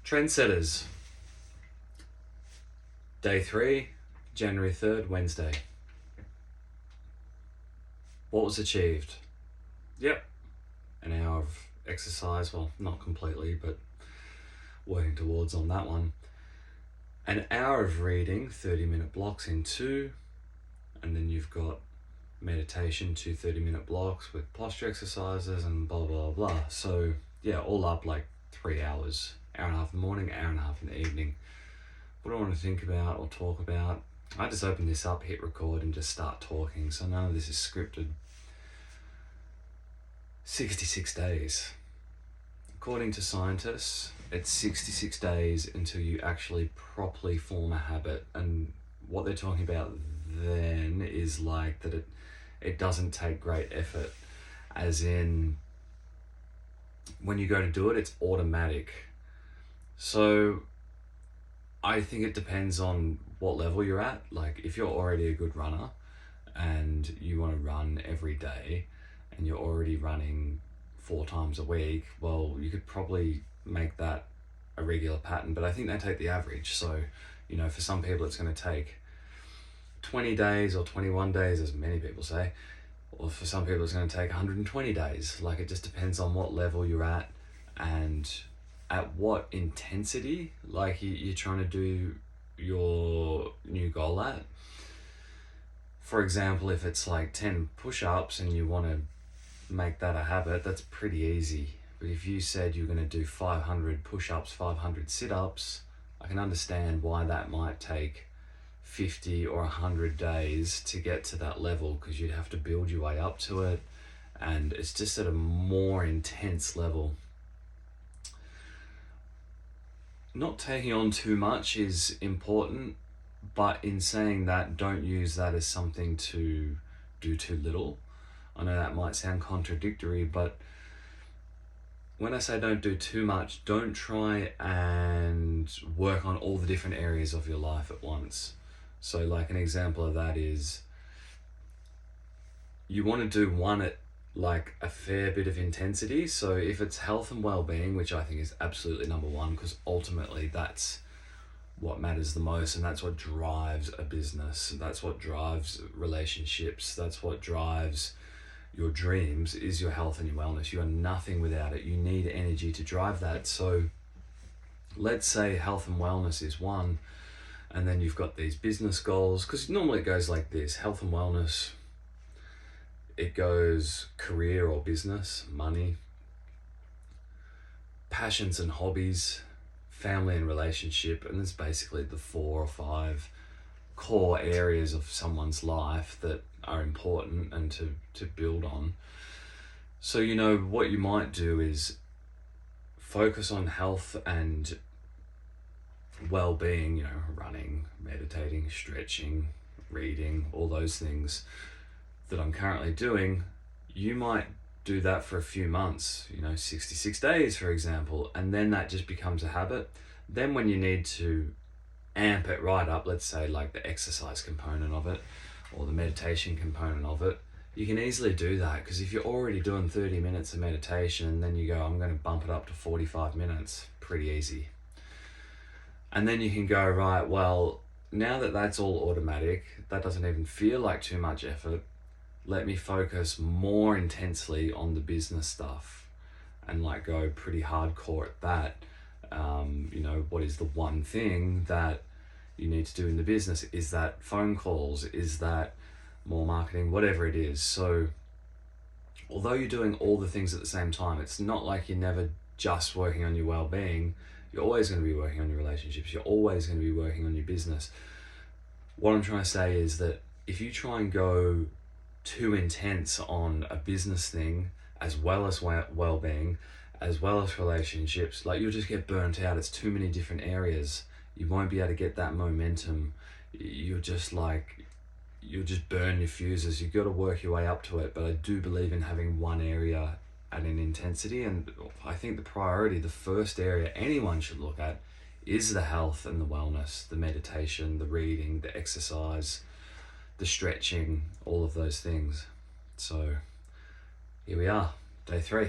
Trendsetters. Day 3, January 3rd, Wednesday. What was achieved? Yep, an hour of exercise. Well, not completely, but working towards on that one. An hour of reading, 30-minute blocks in 2. And then you've got meditation, 2 30-minute blocks with posture exercises and blah, blah, blah. So yeah, all up like 3 hours. Hour and a half in the morning, hour and a half in the evening. What do I want to think about or talk about? I just open this up, hit record, and just start talking. So none of this is scripted. 66 days. According to scientists, it's 66 days until you actually properly form a habit. And what they're talking about then is like that it doesn't take great effort. As in, when you go to do it, it's automatic. So I think it depends on what level you're at. Like if you're already a good runner and you want to run every day and you're already running 4 times a week, well, you could probably make that a regular pattern. But I think they take the average. So, you know, for some people it's going to take 20 days or 21 days, as many people say. Or for some people it's going to take 120 days. Like it just depends on what level you're at and at what intensity like you're trying to do your new goal at. For example, if it's like 10 push-ups and you want to make that a habit, that's pretty easy. But if you said you're going to do 500 push-ups, 500 sit-ups, I can understand why that might take 50 or 100 days to get to that level, because you'd have to build your way up to it, and it's just at a more intense level. Not taking on too much is important, but in saying that, don't use that as something to do too little. I know that might sound contradictory, but when I say don't do too much, don't try and work on all the different areas of your life at once. So like an example of that is you want to do one at like a fair bit of intensity. So if it's health and well-being, which I think is absolutely number one, because ultimately that's what matters the most, and that's what drives a business, that's what drives relationships, that's what drives your dreams, is your health and your wellness. You are nothing without it. You need energy to drive that. So let's say health and wellness is one, and then you've got these business goals, because normally it goes like this: health and wellness, it goes career or business, money, passions and hobbies, family and relationship, and there's basically the 4 or 5 core areas of someone's life that are important and to build on. So, you know, what you might do is focus on health and well-being, you know, running, meditating, stretching, reading, all those things that I'm currently doing. You might do that for a few months, you know, 66 days, for example, and then that just becomes a habit. Then when you need to amp it right up, let's say like the exercise component of it or the meditation component of it, you can easily do that, because if you're already doing 30 minutes of meditation and then you go, I'm going to bump it up to 45 minutes, pretty easy. And then you can go, right, well, now that that's all automatic, that doesn't even feel like too much effort, let me focus more intensely on the business stuff and like go pretty hardcore at that. You know, what is the one thing that you need to do in the business? Is that phone calls? Is that more marketing? Whatever it is. So although you're doing all the things at the same time, it's not like you're never just working on your well-being. You're always going to be working on your relationships. You're always going to be working on your business. What I'm trying to say is that if you try and go too intense on a business thing, as well as well-being, as well as relationships, like you'll just get burnt out. It's too many different areas. You won't be able to get that momentum. You'll just burn your fuses. You've got to work your way up to it. But I do believe in having one area at an intensity, and I think the priority, the first area anyone should look at, is the health and the wellness, the meditation, the reading, the exercise, the stretching, all of those things. So here we are, day 3.